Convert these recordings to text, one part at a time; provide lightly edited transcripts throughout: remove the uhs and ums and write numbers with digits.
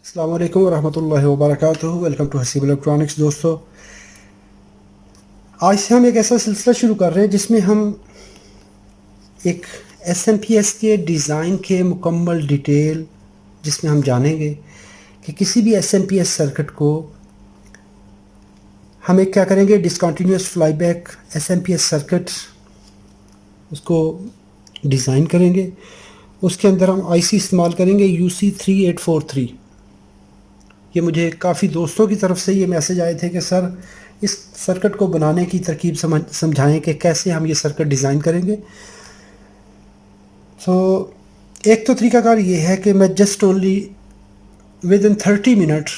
अस्सलाम वालेकुम रहमतुल्लाहि व बरकातुहू। Welcome to Haseeb electronics. दोस्तों, आज से हम एक ऐसा सिलसिला शुरू कर रहे हैं जिसमें हम एक एसएमपीएस के डिज़ाइन के मुकम्मल डिटेल, जिसमें हम जानेंगे कि किसी भी एसएमपीएस सर्किट को हम एक क्या करेंगे, डिसकंटिन्यूअस फ्लाईबैक एसएमपीएस सर्किट उसको डिज़ाइन करेंगे। उसके अंदर हम आईसी इस्तेमाल करेंगे UC3843। ये मुझे काफ़ी दोस्तों की तरफ से ये मैसेज आए थे कि सर, इस सर्किट को बनाने की तरकीब समझाएं कि कैसे हम ये सर्किट डिज़ाइन करेंगे। तो एक तो तरीकाकार ये है कि मैं just only with in 30 minute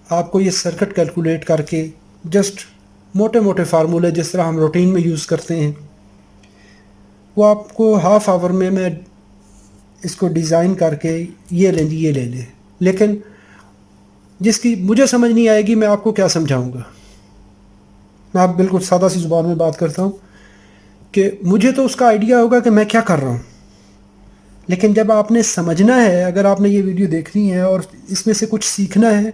आपको ये सर्किट कैलकुलेट करके जस्ट मोटे मोटे फार्मूले जिस तरह हम रूटीन में यूज़ करते हैं वो आपको हाफ आवर में मैं इसको डिज़ाइन करके ये ले लें। लेकिन जिसकी मुझे समझ नहीं आएगी मैं आपको क्या समझाऊंगा। मैं आप बिल्कुल सादा सी ज़ुबान में बात करता हूँ कि मुझे तो उसका आइडिया होगा कि मैं क्या कर रहा हूँ, लेकिन जब आपने समझना है, अगर आपने ये वीडियो देखनी है और इसमें से कुछ सीखना है,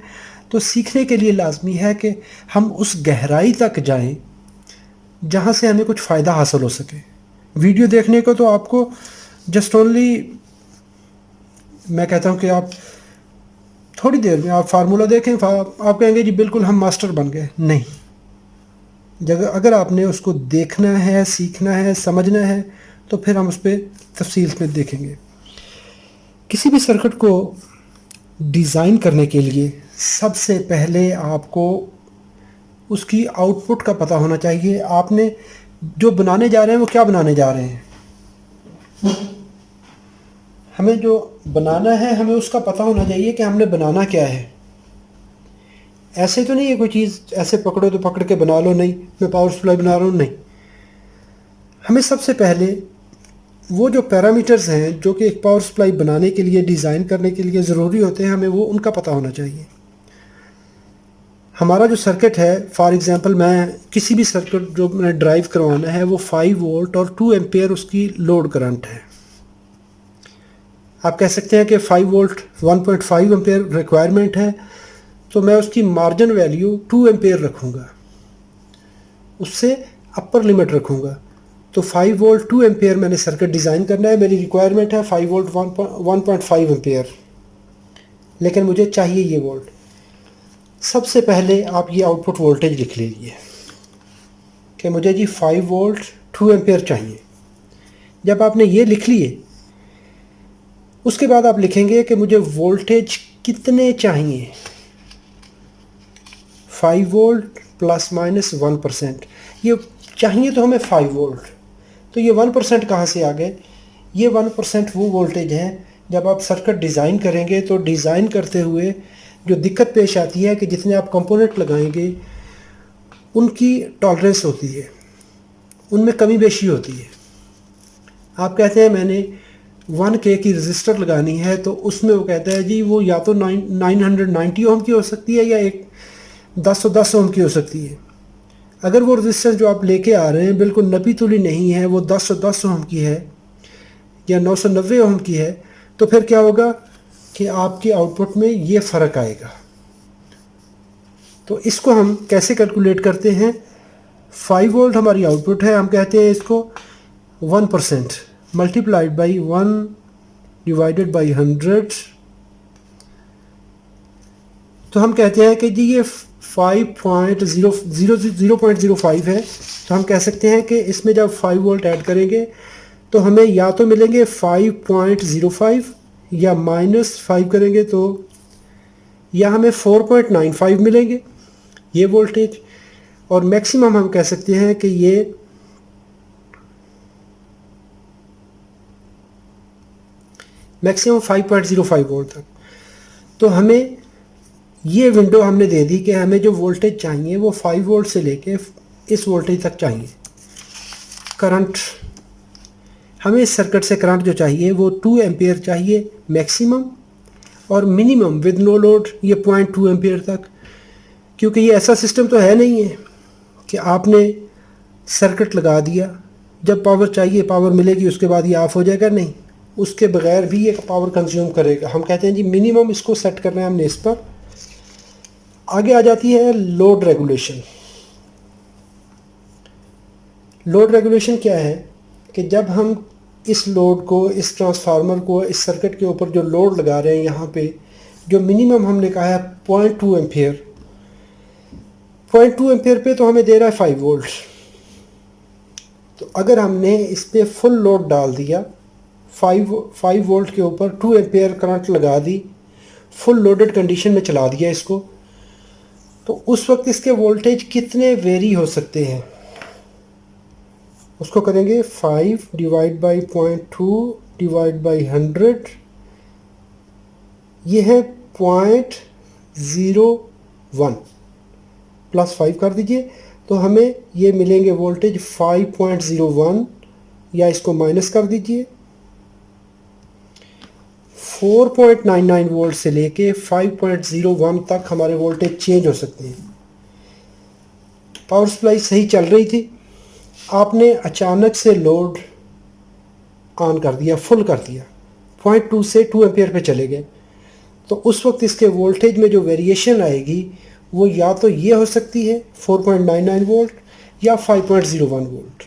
तो सीखने के लिए लाजमी है कि हम उस गहराई तक जाएं जहाँ से हमें कुछ फ़ायदा हासिल हो सके। वीडियो देखने को तो आपको जस्ट ओनली मैं कहता हूँ कि आप थोड़ी देर में आप फार्मूला देखें, आप कहेंगे जी बिल्कुल हम मास्टर बन गए। नहीं, अगर आपने उसको देखना है, सीखना है, समझना है, तो फिर हम उस पर तफसील में देखेंगे। किसी भी सर्किट को डिज़ाइन करने के लिए सबसे पहले आपको उसकी आउटपुट का पता होना चाहिए। आपने जो बनाने जा रहे हैं वो क्या बनाने जा रहे हैं, हमें जो बनाना है हमें उसका पता होना चाहिए कि हमने बनाना क्या है। ऐसे तो नहीं है कोई चीज़ ऐसे पकड़ो तो पकड़ के बना लो, नहीं मैं पावर सप्लाई बना रहा हूँ, नहीं। हमें सबसे पहले वो जो पैरामीटर्स हैं जो कि एक पावर सप्लाई बनाने के लिए, डिज़ाइन करने के लिए ज़रूरी होते हैं, हमें वो उनका पता होना चाहिए। हमारा जो सर्किट है, फॉर एग्ज़ाम्पल मैं किसी भी सर्किट जो मैंने ड्राइव करवाना है वो 5 वोल्ट और 2 एम्पेयर उसकी लोड करंट है। आप कह सकते हैं कि 5 वोल्ट 1.5 एम्पेयर रिक्वायरमेंट है, तो मैं उसकी मार्जिन वैल्यू 2 एम्पेयर रखूँगा, उससे अपर लिमिट रखूँगा। तो 5 वोल्ट 2 एम्पेयर मैंने सर्किट डिज़ाइन करना है, मेरी रिक्वायरमेंट है 5 वोल्ट 1.5 एम्पेयर, लेकिन मुझे चाहिए ये वोल्ट। सबसे पहले आप ये आउटपुट वोल्टेज लिख लीजिए कि मुझे जी 5 वोल्ट 2 एम्पेयर चाहिए। जब आपने ये लिख लिए, उसके बाद आप लिखेंगे कि मुझे वोल्टेज कितने चाहिए। 5 वोल्ट प्लस माइनस 1%, ये चाहिए तो हमें 5 वोल्ट, तो ये 1% कहाँ से आ गए? ये 1% वो वोल्टेज है जब आप सर्किट डिज़ाइन करेंगे तो डिज़ाइन करते हुए जो दिक्कत पेश आती है कि जितने आप कंपोनेंट लगाएंगे उनकी टॉलरेंस होती है, उनमें कमी बेशी होती है। आप कहते हैं मैंने 1K की रजिस्टर लगानी है, तो उसमें वो कहता है जी वो या तो 990 ओम की हो सकती है या एक 1010 ओम की हो सकती है। अगर वो रजिस्टेंस जो आप लेके आ रहे हैं बिल्कुल नपी तुली नहीं है, वो 1010 ओम की है या 990 ओम की है, तो फिर क्या होगा कि आपके आउटपुट में ये फ़र्क आएगा। तो इसको हम कैसे कैलकुलेट करते हैं? 5 वोल्ट हमारी आउटपुट है, हम कहते हैं इसको 1% मल्टीप्लाइड बाई 1 डिवाइडेड बाई 100, तो हम कहते हैं कि जी ये 0.05 है। तो हम कह सकते हैं कि इसमें जब 5 वोल्ट ऐड करेंगे तो हमें या तो मिलेंगे 5.05 या -5 करेंगे तो या हमें 4.95 मिलेंगे ये वोल्टेज। और मैक्सिमम हम कह सकते हैं कि ये मैक्सिमम 5.05 वोल्ट तक। तो हमें ये विंडो हमने दे दी कि हमें जो वोल्टेज चाहिए वो 5 वोल्ट से लेके इस वोल्टेज तक चाहिए। करंट, हमें इस सर्किट से करंट जो चाहिए वो 2 एम्पेयर चाहिए मैक्सिमम, और मिनिमम विद नो लोड ये 0.2 एम्पेयर तक। क्योंकि ये ऐसा सिस्टम तो है नहीं है कि आपने सर्किट लगा दिया, जब पावर चाहिए पावर मिलेगी उसके बाद ये ऑफ हो जाएगा, नहीं। उसके बगैर भी ये पावर कंज्यूम करेगा। हम कहते हैं जी मिनिमम इसको सेट करना है हमने इस पर। आगे आ जाती है लोड रेगुलेशन। लोड रेगुलेशन क्या है कि जब हम इस लोड को, इस ट्रांसफार्मर को, इस सर्किट के ऊपर जो लोड लगा रहे हैं, यहाँ पे जो मिनिमम हमने कहा है 0.2 एम्पियर, 0.2 एम्पियर पे तो हमें दे रहा है 5 वोल्ट। तो अगर हमने इस पर फुल लोड डाल दिया, 5 वोल्ट के ऊपर 2 एम्पियर करंट लगा दी, फुल लोडेड कंडीशन में चला दिया इसको, तो उस वक्त इसके वोल्टेज कितने वेरी हो सकते हैं, उसको करेंगे 5 डिवाइड बाई 0.2 डिवाइड बाई 100, ये है 0.01 प्लस 5 कर दीजिए, तो हमें ये मिलेंगे वोल्टेज 5.01, या इसको माइनस कर दीजिए, 4.99 वोल्ट से लेके 5.01 तक हमारे वोल्टेज चेंज हो सकते हैं। पावर सप्लाई सही चल रही थी, आपने अचानक से लोड ऑन कर दिया, फुल कर दिया, 0.2 से 2 एम्पियर पे चले गए, तो उस वक्त इसके वोल्टेज में जो वेरिएशन आएगी वो या तो ये हो सकती है 4.99 वोल्ट या 5.01 वोल्ट।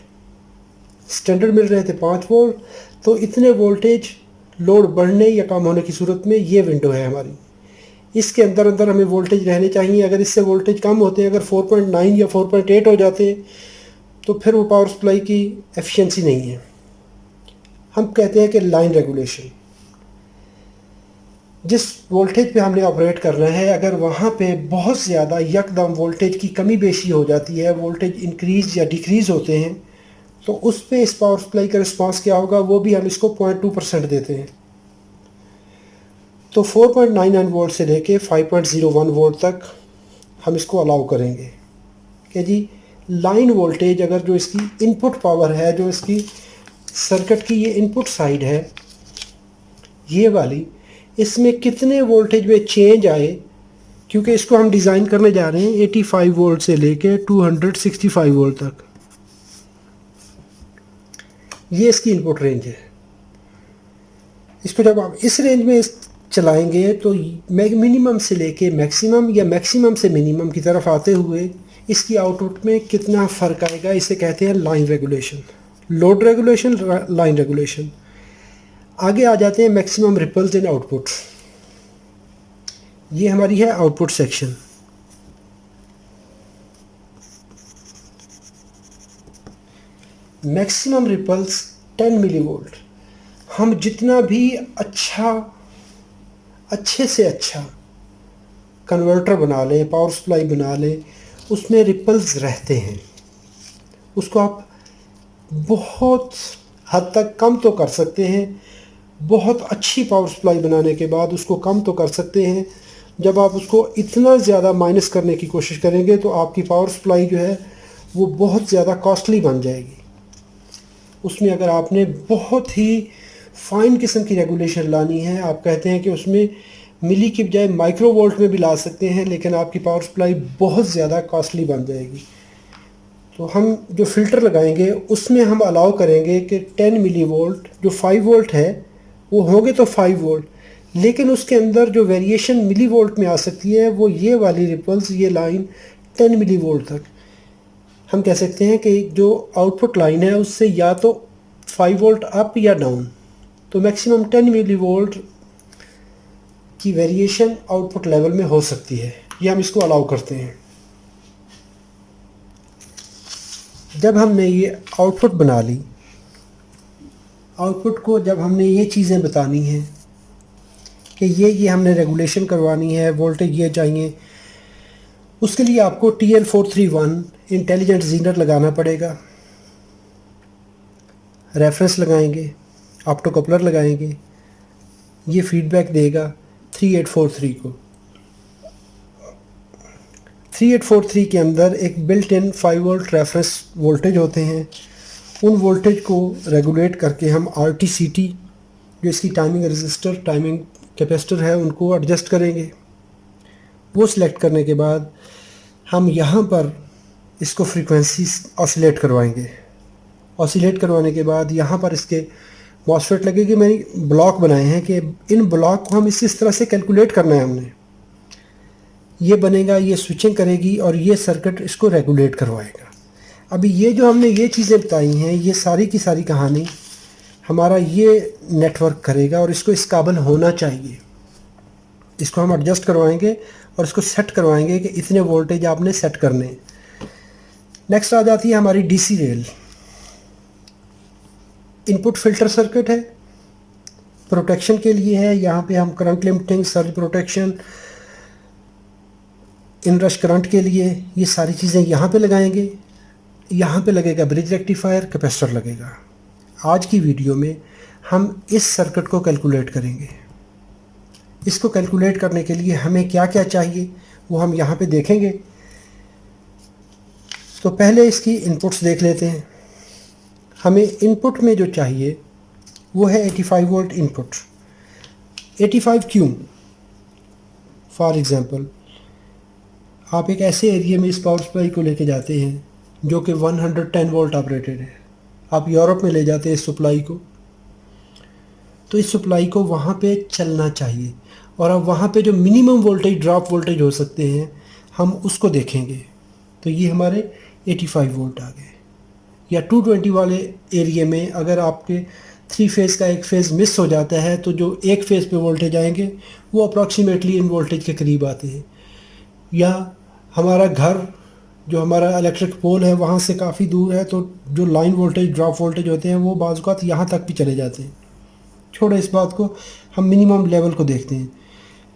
स्टैंडर्ड मिल रहे थे 5 वोल्ट, तो इतने वोल्टेज लोड बढ़ने या कम होने की सूरत में ये विंडो है हमारी। इसके अंदर अंदर हमें वोल्टेज रहने चाहिए। अगर इससे वोल्टेज कम होते हैं, अगर 4.9 या 4.8 हो जाते हैं, तो फिर वो पावर सप्लाई की एफिशिएंसी नहीं है। हम कहते हैं कि लाइन रेगुलेशन, जिस वोल्टेज पे हमने ऑपरेट करना है, अगर वहाँ पे बहुत ज़्यादा यकदम वोल्टेज की कमी बेशी हो जाती है, वोल्टेज इंक्रीज़ या डिक्रीज़ होते हैं, तो उस पे इस पावर सप्लाई का रिस्पांस क्या होगा, वो भी हम इसको 0.2% देते हैं। तो 4.99 वोल्ट से लेके 5.01 वोल्ट तक हम इसको अलाउ करेंगे कि जी लाइन वोल्टेज, अगर जो इसकी इनपुट पावर है, जो इसकी सर्किट की ये इनपुट साइड है ये वाली, इसमें कितने वोल्टेज में चेंज आए, क्योंकि इसको हम डिज़ाइन करने जा रहे हैं 85 वोल्ट से लेके 265 वोल्ट तक, ये इसकी इनपुट रेंज है। इसको जब आप इस रेंज में चलाएंगे तो मिनिमम से लेके मैक्सिमम या मैक्सिमम से मिनिमम की तरफ आते हुए इसकी आउटपुट में कितना फ़र्क आएगा, इसे कहते हैं line regulation, load regulation, line regulation. आगे आ जाते हैं मैक्सिमम रिपल्स इन आउटपुट। ये हमारी है output section. Maximum ripples 10 millivolt. हम जितना भी अच्छे से अच्छा कन्वर्टर बना लें, पावर सप्लाई बना लें, उसमें रिपल्स रहते हैं। उसको आप बहुत हद तक कम तो कर सकते हैं, बहुत अच्छी पावर सप्लाई बनाने के बाद उसको कम तो कर सकते हैं। जब आप उसको इतना ज़्यादा माइनस करने की कोशिश करेंगे तो आपकी पावर सप्लाई जो है वो बहुत ज़्यादा कॉस्टली बन जाएगी। उसमें अगर आपने बहुत ही फाइन किस्म की रेगुलेशन लानी है, आप कहते हैं कि उसमें मिली की बजाय माइक्रो वोल्ट में भी ला सकते हैं, लेकिन आपकी पावर सप्लाई बहुत ज़्यादा कॉस्टली बन जाएगी। तो हम जो फ़िल्टर लगाएंगे उसमें हम अलाउ करेंगे कि 10 मिली वोल्ट, जो 5 वोल्ट है वो होंगे तो 5 वोल्ट, लेकिन उसके अंदर जो वेरिएशन मिली वोल्ट में आ सकती है वो ये वाली रिपल्स, ये लाइन 10 मिली वोल्ट तक। हम कह सकते हैं कि जो आउटपुट लाइन है उससे या तो 5 वोल्ट अप या डाउन, तो मैक्सिमम 10 मिली वोल्ट की वेरिएशन आउटपुट लेवल में हो सकती है। ये हम इसको अलाउ करते हैं। जब हमने ये आउटपुट बना ली, आउटपुट को जब हमने ये चीज़ें बतानी हैं कि ये हमने रेगुलेशन करवानी है, वोल्टेज ये चाहिए, उसके लिए आपको TL431 इंटेलिजेंट ज़ीनर लगाना पड़ेगा। रेफरेंस लगाएंगे, ऑप्टोकपलर लगाएंगे, ये फीडबैक देगा 3843 को। 3843 के अंदर एक built in 5 volt reference voltage होते हैं। उन वोल्टेज को रेगुलेट करके हम RTCT, जो इसकी टाइमिंग रजिस्टर, टाइमिंग कैपेसिटर है, उनको एडजस्ट करेंगे। वो सिलेक्ट करने के बाद हम यहाँ पर इसको फ्रीक्वेंसी ऑसिलेट करवाएंगे। ऑसिलेट करवाने के बाद यहाँ पर इसके मॉसफेट लगेगी। मैंने ब्लॉक बनाए हैं कि इन ब्लॉक को हम इस तरह से कैलकुलेट करना है हमने। ये बनेगा, ये स्विचिंग करेगी और ये सर्किट इसको रेगुलेट करवाएगा। अभी ये जो हमने ये चीज़ें बताई हैं, ये सारी की सारी कहानी हमारा ये नेटवर्क करेगा और इसको इस काबिल होना चाहिए। इसको हम एडजस्ट करवाएंगे और इसको सेट करवाएंगे कि इतने वोल्टेज आपने सेट करने हैं। नेक्स्ट आ जाती है हमारी DC rail. Input filter circuit है, प्रोटेक्शन के लिए है। यहाँ पे हम current limiting, surge protection, inrush current के लिए ये सारी चीज़ें यहाँ पे लगाएंगे। यहाँ पे लगेगा ब्रिज रेक्टिफायर, कैपेसिटर लगेगा। आज की वीडियो में हम इस सर्किट को कैलकुलेट करेंगे। इसको कैलकुलेट करने के लिए हमें क्या क्या चाहिए वो हम यहाँ पे देखेंगे। तो पहले इसकी इनपुट्स देख लेते हैं। हमें इनपुट में जो चाहिए वो है 85 वोल्ट इनपुट। 85 क्यों? फॉर एग्ज़ाम्पल आप एक ऐसे एरिया में इस पावर सप्लाई को लेके जाते हैं जो कि 110 वोल्ट ऑपरेटेड है। आप यूरोप में ले जाते हैं इस सप्लाई को, तो इस सप्लाई को वहाँ पे चलना चाहिए और अब वहाँ पे जो मिनिमम वोल्टेज, ड्रॉप वोल्टेज हो सकते हैं, हम उसको देखेंगे। तो ये हमारे 85 वोल्ट आ गए। या 220 वाले एरिया में अगर आपके 3 फेज़ का एक फेज़ मिस हो जाता है तो जो एक फेज़ पे वोल्टेज आएंगे वो अप्रॉक्सीमेटली इन वोल्टेज के करीब आते हैं। या हमारा घर, जो हमारा इलेक्ट्रिक पोल है, वहाँ से काफ़ी दूर है, तो जो लाइन वोल्टेज, ड्रॉप वोल्टेज होते हैं वो बाज़ औक़ात यहाँ तक भी चले जाते हैं। छोड़ो इस बात को, हम मिनिमम लेवल को देखते हैं।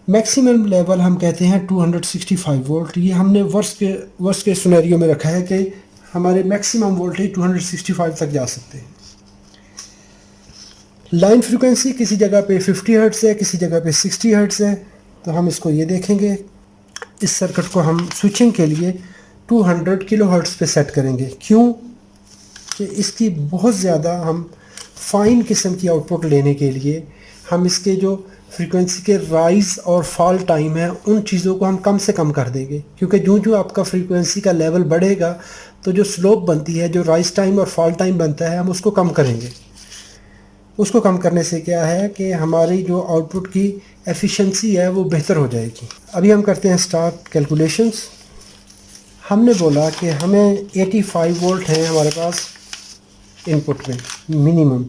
मैक्सिमम लेवल हम कहते हैं 265 वोल्ट। ये हमने वर्स्ट के सिनेरियो में रखा है कि हमारे मैक्सिमम वोल्टेज 265 तक जा सकते हैं। लाइन फ्रीक्वेंसी किसी जगह पे 50 हर्ट्ज़ है, किसी जगह पे 60 हर्ट्ज़ है। तो हम इसको ये देखेंगे। इस सर्किट को हम स्विचिंग के लिए 200 किलो हर्ट्ज़ पे सेट करेंगे। क्यों? कि इसकी बहुत ज़्यादा हम फाइन किस्म की आउटपुट लेने के लिए हम इसके जो फ्रीक्वेंसी के राइज़ और फॉल टाइम है उन चीज़ों को हम कम से कम कर देंगे। क्योंकि जो आपका फ्रीक्वेंसी का लेवल बढ़ेगा तो जो स्लोप बनती है, जो राइज़ टाइम और फॉल टाइम बनता है, हम उसको कम करेंगे। उसको कम करने से क्या है कि हमारी जो आउटपुट की एफिशिएंसी है वो बेहतर हो जाएगी। अभी हम करते हैं स्टार्ट कैलकुलेशंस। हमने बोला कि हमें 85 वोल्ट हैं हमारे पास इनपुट में मिनिमम।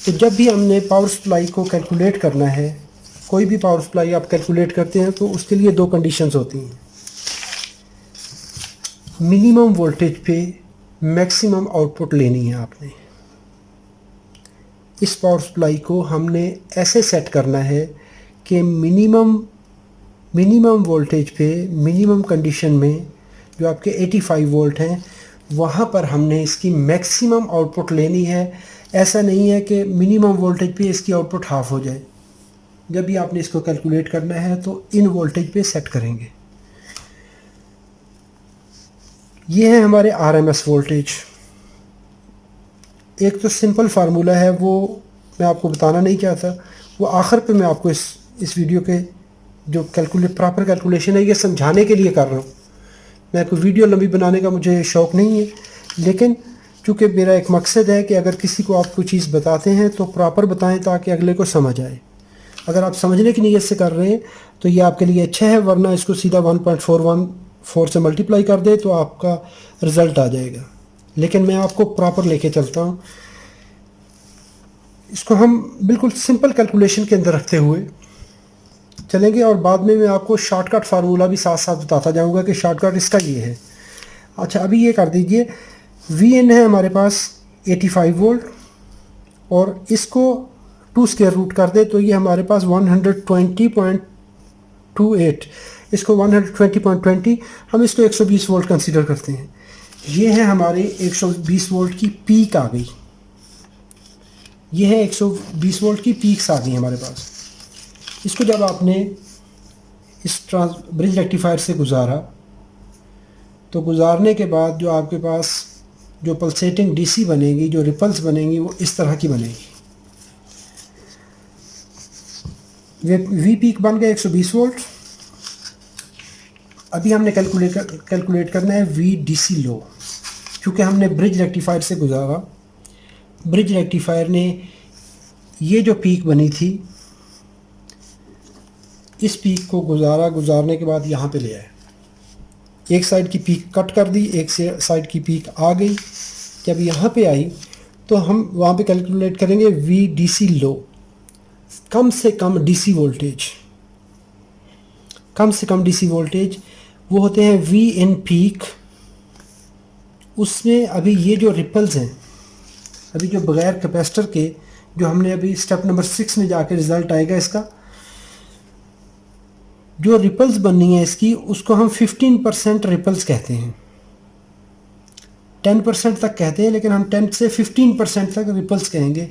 तो जब भी हमने पावर सप्लाई को कैलकुलेट करना है, कोई भी पावर सप्लाई आप कैलकुलेट करते हैं, तो उसके लिए 2 कंडीशंस होती हैं। मिनिमम वोल्टेज पे मैक्सिमम आउटपुट लेनी है आपने। इस पावर सप्लाई को हमने ऐसे सेट करना है कि मिनिमम वोल्टेज पे, मिनिमम कंडीशन में जो आपके 85 वोल्ट हैं, वहाँ पर हमने इसकी मैक्सिमम आउटपुट लेनी है। ऐसा नहीं है कि मिनिमम वोल्टेज पे इसकी आउटपुट हाफ हो जाए। जब भी आपने इसको कैलकुलेट करना है तो इन वोल्टेज पे सेट करेंगे। ये है हमारे आरएमएस वोल्टेज। एक तो सिंपल फार्मूला है, वो मैं आपको बताना नहीं चाहता, वो आखिर पे मैं आपको इस वीडियो के जो प्रॉपर कैलकुलेशन है ये समझाने के लिए कर रहा हूँ। मैं कोई वीडियो लंबी बनाने का मुझे शौक़ नहीं है, लेकिन चूँकि मेरा एक मकसद है कि अगर किसी को आप कोई चीज़ बताते हैं तो प्रॉपर बताएं ताकि अगले को समझ आए। अगर आप समझने की नीयत से कर रहे हैं तो ये आपके लिए अच्छा है, वरना इसको सीधा 1.414 से मल्टीप्लाई कर दे तो आपका रिज़ल्ट आ जाएगा। लेकिन मैं आपको प्रॉपर लेके चलता हूँ। इसको हम बिल्कुल सिंपल कैलकुलेशन के अंदर रखते हुए चलेंगे और बाद में मैं आपको शॉर्टकट फार्मूला भी साथ साथ बताता जाऊंगा कि शॉर्टकट इसका ये है। अच्छा, अभी ये कर दीजिए, Vn है हमारे पास 85 वोल्ट और इसको 2 स्क्वायर रूट कर दे तो ये हमारे पास 120.28, इसको 120.20 हम इसको 120 वोल्ट कंसीडर करते हैं। ये है हमारे 120 वोल्ट की पीक आ गई। ये है 120 वोल्ट की पीक्स आ गई हमारे पास। इसको जब आपने इस ब्रिज रेक्टिफायर से गुजारा तो गुजारने के बाद जो आपके पास जो पल्सेटिंग डीसी बनेगी, जो रिपल्स बनेंगी, वो इस तरह की बनेगी। वी पीक बन गया 120 वोल्ट। अभी हमने कैलकुलेट करना है वी डीसी लो, क्योंकि हमने ब्रिज रेक्टिफायर से गुजारा। ब्रिज रेक्टिफायर ने ये जो पीक बनी थी, इस पीक को गुजारने के बाद यहाँ पे ले आए, एक साइड की पीक कट कर दी, एक साइड की पीक आ गई। जब यहाँ पे आई तो हम वहाँ पे कैलकुलेट करेंगे वी डी सी लो, कम से कम डीसी वोल्टेज, कम से कम डीसी वोल्टेज वो होते हैं वी इन पीक। उसमें अभी ये जो रिपल्स हैं, अभी जो बगैर कैपेसिटर के, जो हमने अभी स्टेप नंबर 6 में जाके रिज़ल्ट आएगा इसका, जो रिपल्स बननी है इसकी, उसको हम 15% रिपल्स कहते हैं। 10% तक कहते हैं, लेकिन हम 10 से 15% तक रिपल्स कहेंगे,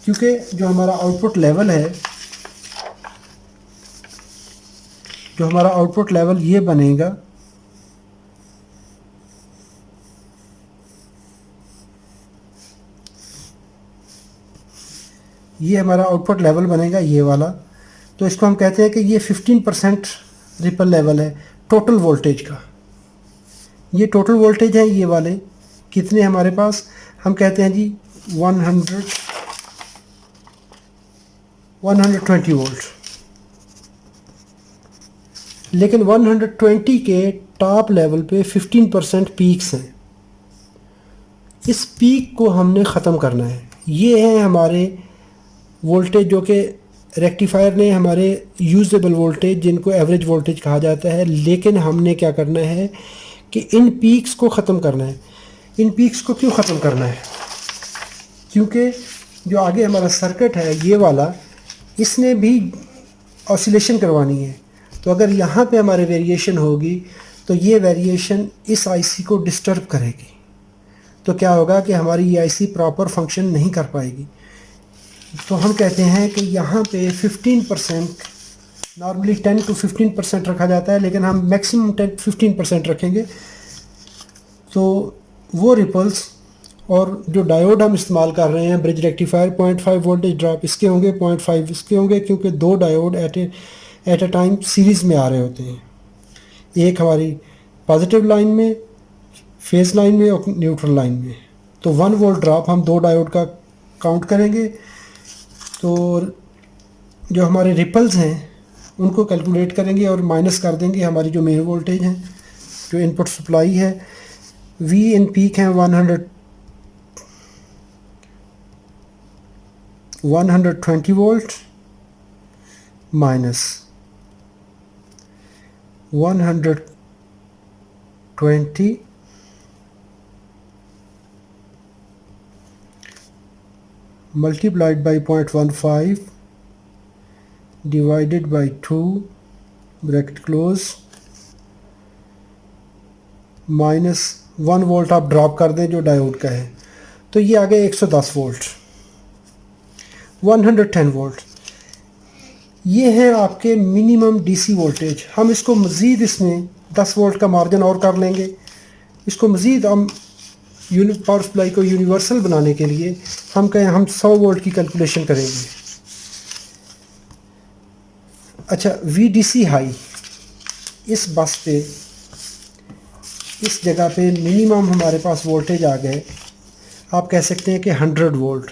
क्योंकि जो हमारा आउटपुट लेवल है, जो हमारा आउटपुट लेवल ये बनेगा, ये हमारा आउटपुट लेवल बनेगा ये वाला। तो इसको हम कहते हैं कि ये 15% रिपल लेवल है टोटल वोल्टेज का। ये टोटल वोल्टेज है ये वाले, कितने हमारे पास, हम कहते हैं जी 120 वोल्ट। लेकिन 120 के टॉप लेवल पे 15% पीक्स हैं। इस पीक को हमने ख़त्म करना है। ये है हमारे वोल्टेज, जो कि रेक्टिफायर ने हमारे यूजेबल वोल्टेज, जिनको एवरेज वोल्टेज कहा जाता है। लेकिन हमने क्या करना है कि इन पीक्स को ख़त्म करना है। इन पीक्स को क्यों ख़त्म करना है? क्योंकि जो आगे हमारा सर्किट है ये वाला, इसने भी ऑसिलेशन करवानी है। तो अगर यहाँ पे हमारे वेरिएशन होगी तो ये वेरिएशन इस आईसी को डिस्टर्ब करेगी। तो क्या होगा कि हमारी ये आईसी प्रॉपर फंक्शन नहीं कर पाएगी। तो हम कहते हैं कि यहाँ पे 15%, नॉर्मली 10 to 15% रखा जाता है, लेकिन हम मैक्सिमम 10-15% रखेंगे। तो वो रिपल्स और जो डायोड हम इस्तेमाल कर रहे हैं, ब्रिज रेक्टिफायर, 0.5 वोल्टेज ड्रॉप इसके होंगे, 0.5 इसके होंगे, क्योंकि दो diode at a time series में आ रहे होते हैं। एक हमारी पॉजिटिव लाइन में, फेज लाइन में, और न्यूट्रल लाइन में। तो 1 वोल्ट ड्रॉप हम दो डायोड का काउंट करेंगे। तो जो हमारे रिपल्स हैं उनको कैलकुलेट करेंगे और माइनस कर देंगे हमारी जो मेन वोल्टेज है, जो इनपुट सप्लाई है। वी इन पीक है 120 volt minus 120 multiplied by 0.15 divided by 2 bracket close, minus 1 volt आप ड्रॉप कर दें जो डायोड का है। तो ये आ गए 110 वोल्ट, 110 वोल्ट। ये है आपके मिनिमम डीसी वोल्टेज। हम इसको मज़ीद इसमें 10 वोल्ट का मार्जिन और कर लेंगे। इसको मज़ीद हम पावर सप्लाई को यूनिवर्सल बनाने के लिए हम कहें हम 100 वोल्ट की कैलकुलेशन करेंगे। अच्छा, VDC हाई, इस बस पे, इस जगह पे मिनिमम हमारे पास वोल्टेज आ गए, आप कह सकते हैं कि 100 वोल्ट।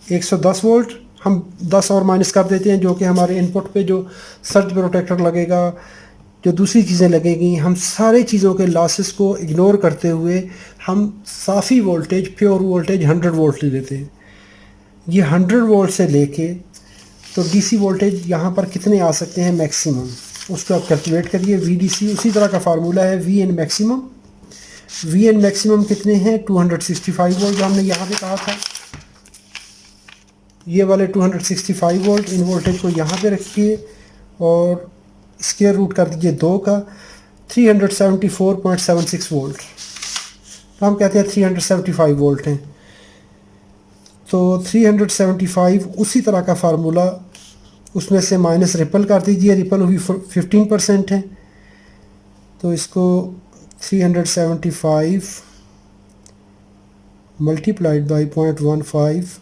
110 वोल्ट हम 10 और माइनस कर देते हैं, जो कि हमारे इनपुट पे जो सर्ज प्रोटेक्टर लगेगा, जो दूसरी चीज़ें लगेगी, हम सारी चीज़ों के लॉसेस को इग्नोर करते हुए हम साफ़ी वोल्टेज, प्योर वोल्टेज 100 वोल्ट ले लेते हैं। ये 100 वोल्ट से लेके तो डीसी वोल्टेज यहाँ पर कितने आ सकते हैं मैक्सिमम, उसको आप कैलकुलेट करिए। VDC उसी तरह का फार्मूला है, V N maximum. V N maximum कितने हैं? 265 वोल्ट जो हमने यहाँ पे कहा था। ये वाले 265 वोल्ट, इन वोल्टेज को यहाँ पे रखिए और स्क्वायर रूट कर दीजिए 2 का, 374.76 वोल्ट। तो हम कहते हैं 375 वोल्ट हैं। तो 375 उसी तरह का फार्मूला, उसमें से माइनस रिपल कर दीजिए, रिपल हुई 15% है। तो इसको 375 मल्टीप्लाइड बाई 0.15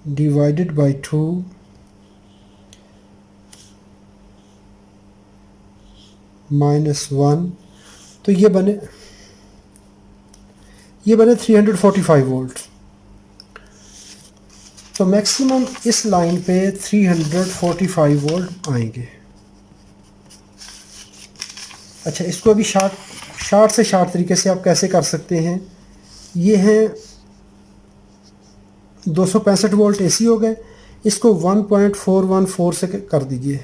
डिवाइडेड बाई 2 -1, तो ये ये बने 345 वोल्ट। तो मैक्सिमम इस लाइन पे 345 वोल्ट आएंगे। अच्छा, इसको अभी शार्ट से शार्ट तरीके से आप कैसे कर सकते हैं। ये हैं 265 वोल्ट एसी हो गए, इसको 1.414 से कर दीजिए।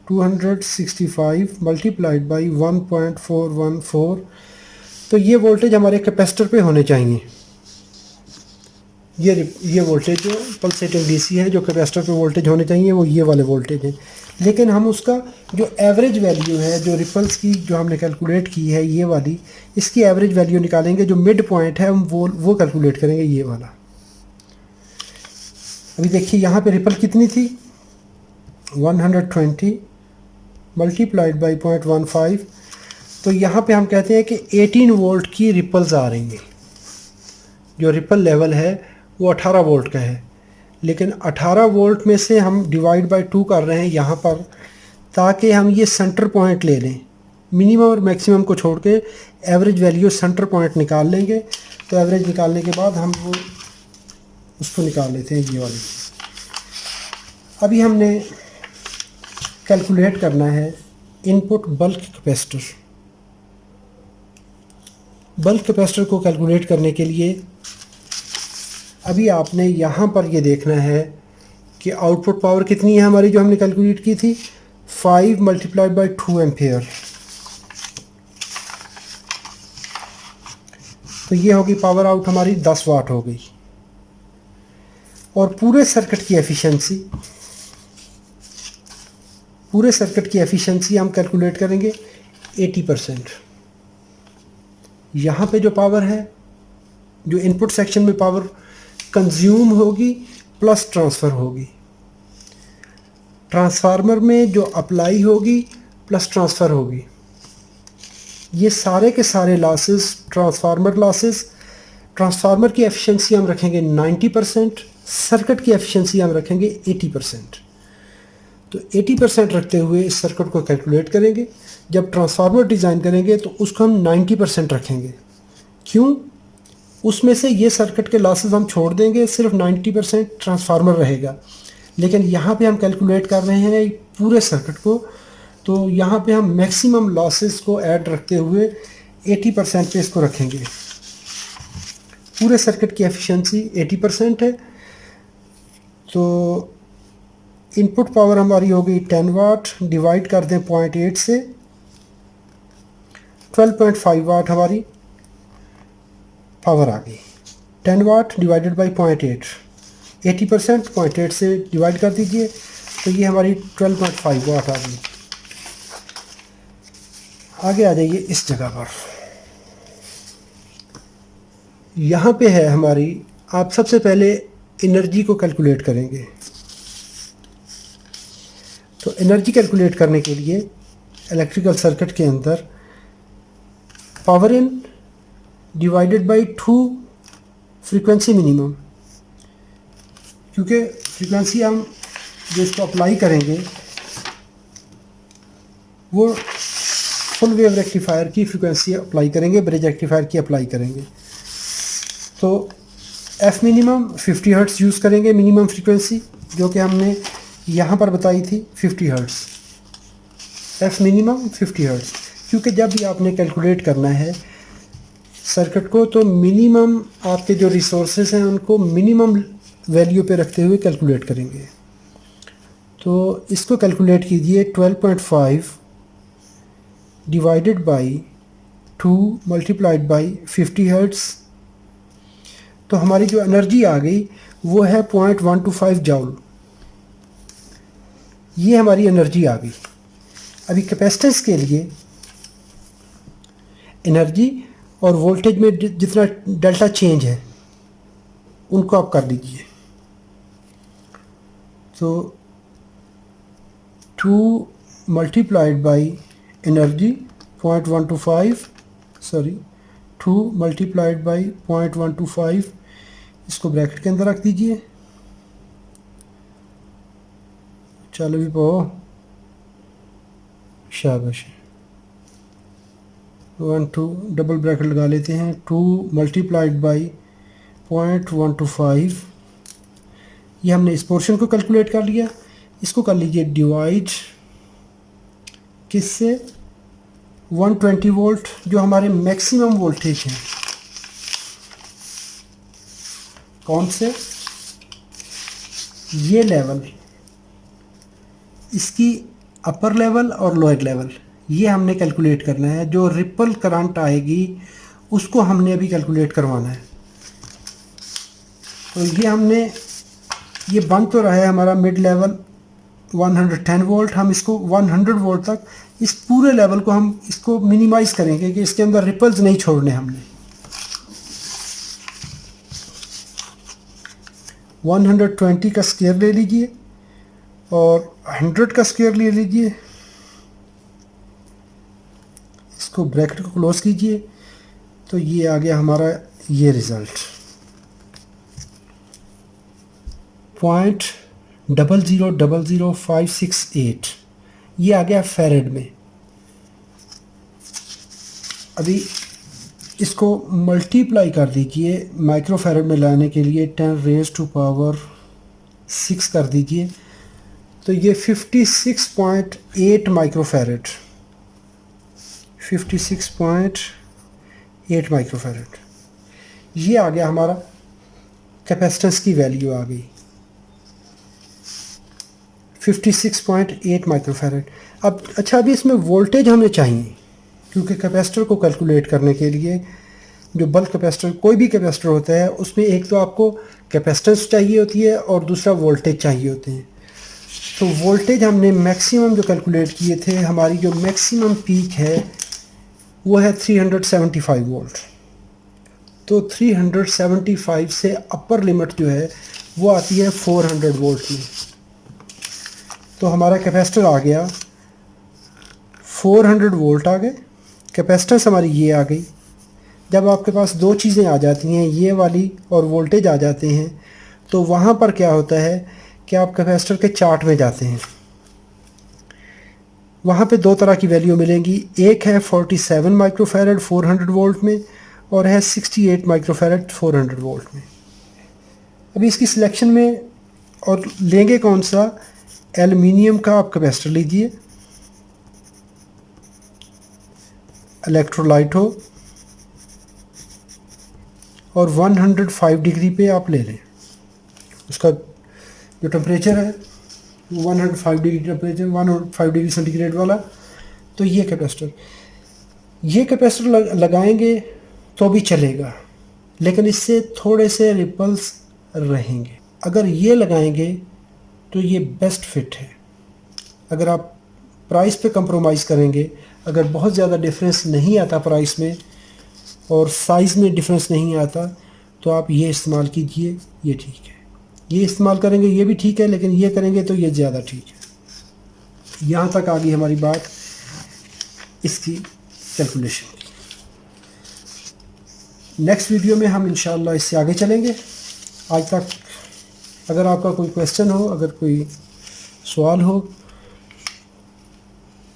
265 मल्टीप्लाइड बाई 1.414, तो ये वोल्टेज हमारे कैपेसिटर पे होने चाहिए। ये वोल्टेज जो पल्सेटिंग डीसी है, जो कैपेसिटर पे वोल्टेज होने चाहिए, वो ये वाले वोल्टेज हैं। लेकिन हम उसका जो एवरेज वैल्यू है, जो रिपल्स की जो हमने कैलकुलेट की है ये वाली, इसकी एवरेज वैल्यू निकालेंगे। जो मिड पॉइंट है हम वो कैलकुलेट करेंगे, ये वाला। अभी देखिए यहाँ पे रिपल कितनी थी, 120 मल्टीप्लाइड बाई 0.15। तो यहाँ पे हम कहते हैं कि 18 वोल्ट की रिपल्स आ रही हैं। जो रिपल लेवल है वो 18 वोल्ट का है, लेकिन 18 वोल्ट में से हम डिवाइड बाय 2 कर रहे हैं यहाँ पर, ताकि हम ये सेंटर पॉइंट ले लें। मिनिमम और मैक्सिमम को छोड़ के एवरेज वैल्यू सेंटर पॉइंट निकाल लेंगे। तो एवरेज निकालने के बाद हम वो उसको निकाल लेते हैं, ये वाली। अभी हमने कैलकुलेट करना है input bulk capacitor. Bulk capacitor को कैलकुलेट करने के लिए अभी आपने यहाँ पर ये देखना है कि आउटपुट पावर कितनी है हमारी, जो हमने कैलकुलेट की थी, 5 मल्टीप्लाइड बाई 2 एम्पेयर। तो ये होगी पावर आउट हमारी 10 वाट हो गई। और पूरे सर्किट की एफिशिएंसी हम कैलकुलेट करेंगे 80%। यहाँ पे जो पावर है, जो इनपुट सेक्शन में पावर कंज्यूम होगी प्लस ट्रांसफ़र होगी, ट्रांसफार्मर में जो अप्लाई होगी प्लस ट्रांसफ़र होगी, ये सारे के सारे लॉसेस ट्रांसफार्मर लॉसेस। ट्रांसफार्मर की एफिशिएंसी हम रखेंगे 90%, सर्किट की एफिशिएंसी हम रखेंगे 80%। तो 80% रखते हुए इस सर्किट को कैलकुलेट करेंगे। जब ट्रांसफार्मर डिज़ाइन करेंगे तो उसको हम 90% रखेंगे। क्यों? उसमें से ये सर्किट के लॉसेस हम छोड़ देंगे, सिर्फ 90% ट्रांसफार्मर रहेगा। लेकिन यहाँ पे हम कैलकुलेट कर रहे हैं पूरे सर्किट को, तो यहाँ पे हम मैक्सिमम लॉसेस को ऐड रखते हुए 80% पे इसको रखेंगे। पूरे सर्किट की एफिशिएंसी 80% है। तो इनपुट पावर हमारी हो गई 10 वाट, डिवाइड कर दें 0.8 से, 12.5 वाट हमारी पावर आ गई। 10 वाट डिवाइडेड बाई 0.8, 80%, 0.8 से डिवाइड कर दीजिए, तो ये हमारी 12.5 वाट आ गई। आगे आ जाइए इस जगह पर, यहाँ पे है हमारी, आप सबसे पहले एनर्जी को कैलकुलेट करेंगे। तो एनर्जी कैलकुलेट करने के लिए इलेक्ट्रिकल सर्किट के अंदर power in divided by 2 frequency minimum, क्योंकि फ्रीक्वेंसी हम जो इसको अप्लाई करेंगे वो फुल वेव रेक्टिफायर की फ्रीक्वेंसी अप्लाई करेंगे, ब्रिज रेक्टिफायर की अप्लाई करेंगे। तो एफ मिनिमम 50 हर्ट्ज़ यूज़ करेंगे, मिनिमम फ्रीक्वेंसी जो कि हमने यहाँ पर बताई थी 50 हर्ट्ज़। एफ मिनिमम 50 हर्ट्ज़, क्योंकि जब भी आपने कैलकुलेट करना है सर्किट को, तो मिनिमम आपके जो रिसोर्सेज हैं उनको मिनिमम वैल्यू पे रखते हुए कैलकुलेट करेंगे। तो इसको कैलकुलेट कीजिए, 12.5 divided by 2 multiplied by 50 hertz. तो हमारी जो एनर्जी आ गई वो है 0.125 जूल। ये हमारी एनर्जी आ गई। अभी कैपेसिटेंस के लिए एनर्जी और वोल्टेज में जितना डेल्टा चेंज है उनको आप कर लीजिए। तो 2 multiplied by energy 0.125, sorry 2 multiplied by 0.125, इसको ब्रैकेट के अंदर रख दीजिए। चलो भी पो, शाबाश। 1 2 डबल ब्रैकेट लगा लेते हैं, 2 मल्टीप्लाइड बाई 0.125। ये हमने इस पोर्शन को कैलकुलेट कर लिया। इसको कर लीजिए डिवाइड किससे, 120 वोल्ट जो हमारे मैक्सिमम वोल्टेज हैं। कौन से, ये लेवल, इसकी अपर लेवल और लोअर लेवल, ये हमने कैलकुलेट करना है। जो रिपल करंट आएगी उसको हमने अभी कैलकुलेट करवाना है। तो ये हमने, ये बन तो रहा है हमारा मिड लेवल 110 वोल्ट। हम इसको 100 वोल्ट तक, इस पूरे लेवल को हम इसको मिनिमाइज करेंगे कि इसके अंदर रिपल्स नहीं छोड़ने हमने। 120 का स्क्वायर ले लीजिए और 100 का स्क्वायर ले लीजिए। इसको ब्रैकेट को क्लोज कीजिए तो ये आ गया हमारा ये रिज़ल्ट 0.000568। ये आ गया फैरेड में। अभी इसको मल्टीप्लाई कर दीजिए माइक्रो फैरेड में लाने के लिए 10⁻⁶ कर दीजिए, तो ये 56.8 माइक्रो फैरेड, 56.8 माइक्रो फैरेड। ये आ गया हमारा कैपेसिटेंस की वैल्यू आ गई 56.8 माइक्रो फैरेड। अब अच्छा, अभी इसमें वोल्टेज हमें चाहिए, क्योंकि कैपेसिटर को कैलकुलेट करने के लिए जो बल्क कैपेसिटर, कोई भी कैपेसिटर होता है, उसमें एक तो आपको कैपेसिटेंस चाहिए होती है और दूसरा वोल्टेज चाहिए होते हैं। तो वोल्टेज हमने मैक्सिमम जो कैलकुलेट किए थे, हमारी जो मैक्सिमम पीक है वो है 375 वोल्ट। तो 375 से अपर लिमिट जो है वो आती है 400 वोल्ट में। तो हमारा कैपेसिटर आ गया 400 वोल्ट आ गए, कैपेसिटेंस हमारी ये आ गई। जब आपके पास दो चीज़ें आ जाती हैं, ये वाली और वोल्टेज आ जाते हैं, तो वहाँ पर क्या होता है कि आप कैपेसिटर के चार्ट में जाते हैं। वहाँ पे दो तरह की वैल्यू मिलेंगी, एक है 47 माइक्रोफैरड 400 वोल्ट में और है 68 माइक्रोफैरड 400 वोल्ट में। अभी इसकी सिलेक्शन में और लेंगे कौन सा, एल्युमिनियम का आप कैपेसिटर लीजिए, इलेक्ट्रोलाइट हो और 105 डिग्री पे आप ले लें। उसका जो टेम्परेचर है 105 डिग्री टेम्परेचर, 105 डिग्री सेंटीग्रेड वाला। तो ये कैपेसिटर लगाएंगे तो भी चलेगा, लेकिन इससे थोड़े से रिपल्स रहेंगे। अगर ये लगाएंगे तो ये बेस्ट फिट है। अगर आप प्राइस पे कंप्रोमाइज़ करेंगे, अगर बहुत ज़्यादा डिफरेंस नहीं आता प्राइस में और साइज़ में डिफरेंस नहीं आता, तो आप ये इस्तेमाल कीजिए, ये ठीक है। ये इस्तेमाल करेंगे ये भी ठीक है, लेकिन ये करेंगे तो ये ज़्यादा ठीक है। यहाँ तक आ गई हमारी बात इसकी कैलकुलेशन की। नेक्स्ट वीडियो में हम इंशाल्लाह इससे आगे चलेंगे। आज तक अगर आपका कोई क्वेश्चन हो, अगर कोई सवाल हो,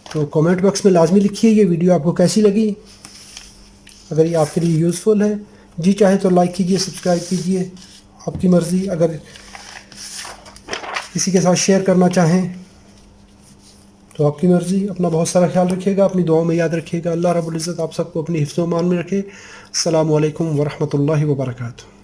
तो कमेंट बॉक्स में लाजमी लिखिए ये वीडियो आपको कैसी लगी। अगर ये आपके लिए यूज़फुल है, जी चाहे तो लाइक कीजिए, सब्सक्राइब कीजिए, आपकी मर्ज़ी। अगर किसी के साथ शेयर करना चाहें तो आपकी मर्ज़ी। अपना बहुत सारा ख्याल रखिएगा, अपनी दुआओं में याद रखिएगा। अल्लाह रब्बुल इज़्ज़त आप सबको अपनी हिफ्ज़-ओ-मान में रखे। अस्सलामु अलैकुम वरहमतुल्लाहि वबरकातुहू।